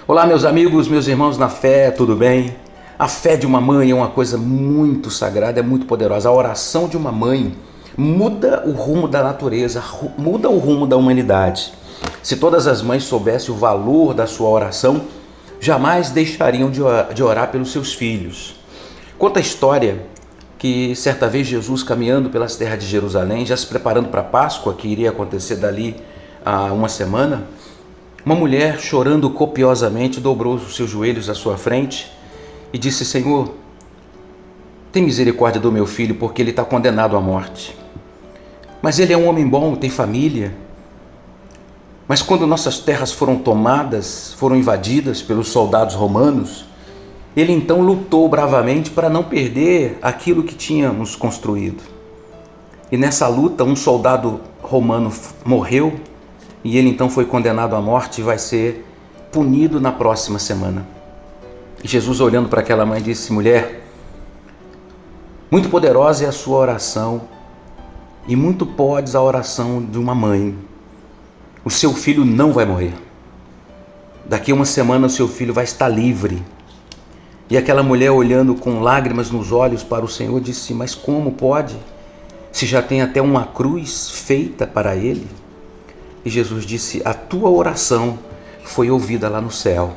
Olá, meus amigos, meus irmãos na fé, tudo bem? A fé de uma mãe é uma coisa muito sagrada, é muito poderosa. A oração de uma mãe muda o rumo da natureza, muda o rumo da humanidade. Se todas as mães soubessem o valor da sua oração, jamais deixariam de orar pelos seus filhos. Conta a história que certa vez Jesus, caminhando pelas terras de Jerusalém, já se preparando para a Páscoa, que iria acontecer dali a uma semana, uma mulher, chorando copiosamente, dobrou os seus joelhos à sua frente e disse: Senhor, tem misericórdia do meu filho, porque ele está condenado à morte. Mas ele é um homem bom, tem família. Mas quando nossas terras foram tomadas, foram invadidas pelos soldados romanos, ele então lutou bravamente para não perder aquilo que tínhamos construído. E nessa luta, um soldado romano morreu, e ele então foi condenado à morte e vai ser punido na próxima semana. E Jesus, olhando para aquela mãe, disse: mulher, muito poderosa é a sua oração e muito podes a oração de uma mãe. O seu filho não vai morrer. Daqui a uma semana o seu filho vai estar livre. E aquela mulher, olhando com lágrimas nos olhos para o Senhor, disse: mas como pode? Se já tem até uma cruz feita para ele. E Jesus disse: a tua oração foi ouvida lá no céu.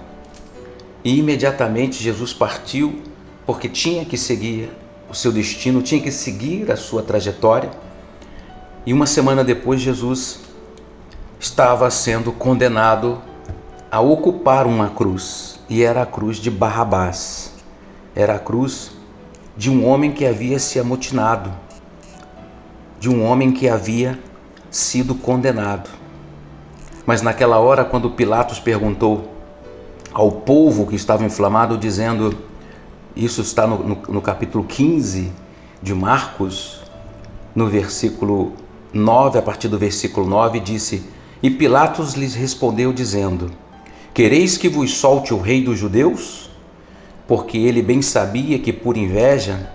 E imediatamente Jesus partiu, porque tinha que seguir o seu destino, tinha que seguir a sua trajetória. E uma semana depois, Jesus estava sendo condenado a ocupar uma cruz. E era a cruz de Barrabás. Era a cruz de um homem que havia se amotinado, de um homem que havia sido condenado. Mas naquela hora, quando Pilatos perguntou ao povo que estava inflamado, dizendo, isso está no capítulo 15 de Marcos, no versículo 9, a partir do versículo 9, disse: e Pilatos lhes respondeu dizendo: quereis que vos solte o rei dos judeus? Porque ele bem sabia que por inveja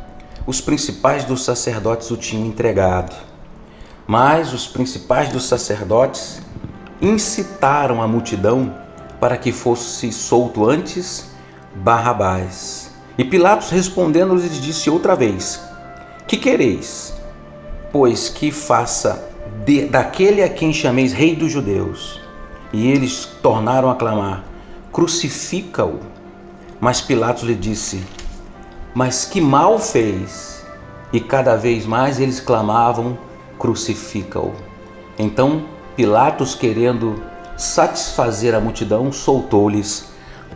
os principais dos sacerdotes o tinham entregado. Mas os principais dos sacerdotes incitaram a multidão para que fosse solto antes Barrabás. E Pilatos, respondendo, lhes disse outra vez: que quereis? Pois que faça daquele a quem chameis rei dos judeus? E eles tornaram a clamar: crucifica-o. Mas Pilatos lhe disse: mas que mal fez? E cada vez mais eles clamavam: crucifica-o. Então Pilatos, querendo satisfazer a multidão, soltou-lhes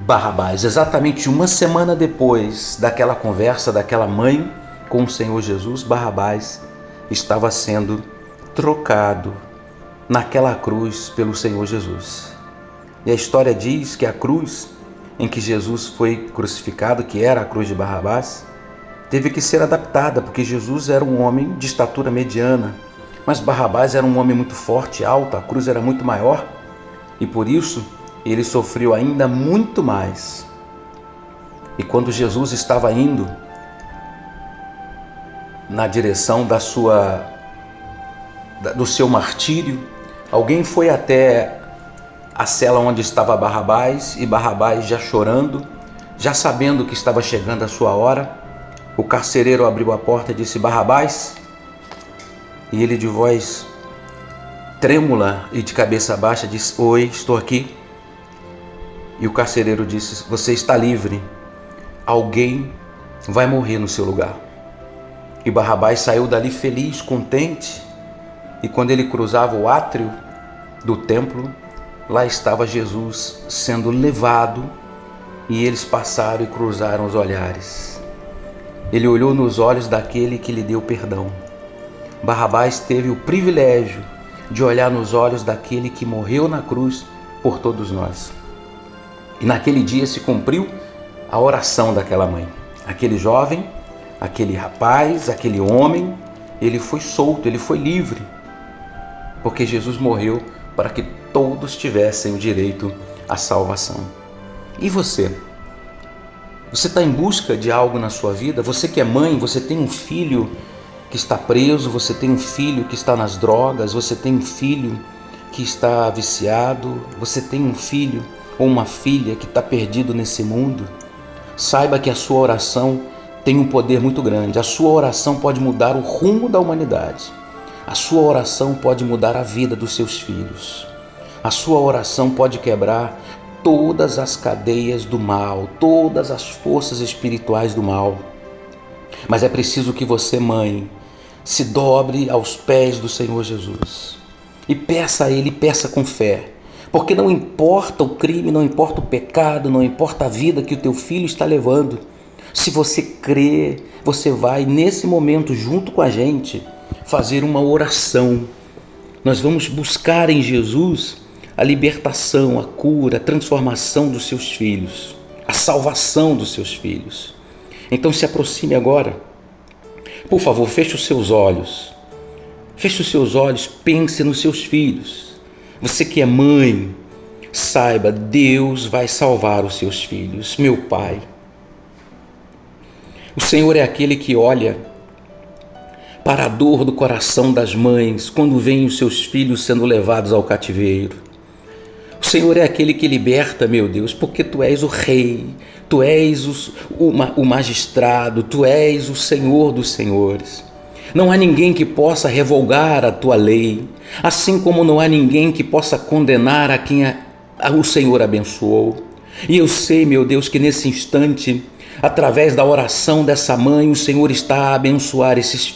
Barrabás. Exatamente uma semana depois daquela conversa daquela mãe com o Senhor Jesus, Barrabás estava sendo trocado naquela cruz pelo Senhor Jesus. E a história diz que a cruz em que Jesus foi crucificado, que era a cruz de Barrabás, teve que ser adaptada, porque Jesus era um homem de estatura mediana, mas Barrabás era um homem muito forte, alto, a cruz era muito maior, e por isso ele sofreu ainda muito mais. E quando Jesus estava indo na direção do seu martírio, alguém foi até a cela onde estava Barrabás, e Barrabás, já chorando, já sabendo que estava chegando a sua hora, o carcereiro abriu a porta e disse: Barrabás? E ele, de voz trêmula e de cabeça baixa, disse: oi, estou aqui. E o carcereiro disse: você está livre, alguém vai morrer no seu lugar. E Barrabás saiu dali feliz, contente, e quando ele cruzava o átrio do templo, lá estava Jesus sendo levado, e eles passaram e cruzaram os olhares. Ele olhou nos olhos daquele que lhe deu perdão. Barrabás teve o privilégio de olhar nos olhos daquele que morreu na cruz por todos nós. E naquele dia se cumpriu a oração daquela mãe. Aquele jovem, aquele rapaz, aquele homem, ele foi solto, ele foi livre, porque Jesus morreu para que todos tivessem o direito à salvação. E você? Você está em busca de algo na sua vida? Você que é mãe, você tem um filho que está preso, você tem um filho que está nas drogas, você tem um filho que está viciado, você tem um filho ou uma filha que está perdido nesse mundo, saiba que a sua oração tem um poder muito grande. A sua oração pode mudar o rumo da humanidade. A sua oração pode mudar a vida dos seus filhos. A sua oração pode quebrar todas as cadeias do mal, todas as forças espirituais do mal. Mas é preciso que você, mãe, se dobre aos pés do Senhor Jesus e peça a Ele, peça com fé, porque não importa o crime, não importa o pecado, não importa a vida que o teu filho está levando. Se você crê, você vai nesse momento junto com a gente fazer uma oração. Nós vamos buscar em Jesus a libertação, a cura, a transformação dos seus filhos, a salvação dos seus filhos. Então se aproxime agora. Por favor, feche os seus olhos. Feche os seus olhos, pense nos seus filhos. Você que é mãe, saiba, Deus vai salvar os seus filhos. Meu Pai, o Senhor é aquele que olha para a dor do coração das mães quando veem os seus filhos sendo levados ao cativeiro. O Senhor é aquele que liberta, meu Deus, porque Tu és o Rei, Tu és o magistrado, Tu és o Senhor dos senhores. Não há ninguém que possa revogar a Tua lei, assim como não há ninguém que possa condenar a quem o Senhor abençoou. E eu sei, meu Deus, que nesse instante, através da oração dessa mãe, o Senhor está a abençoar esses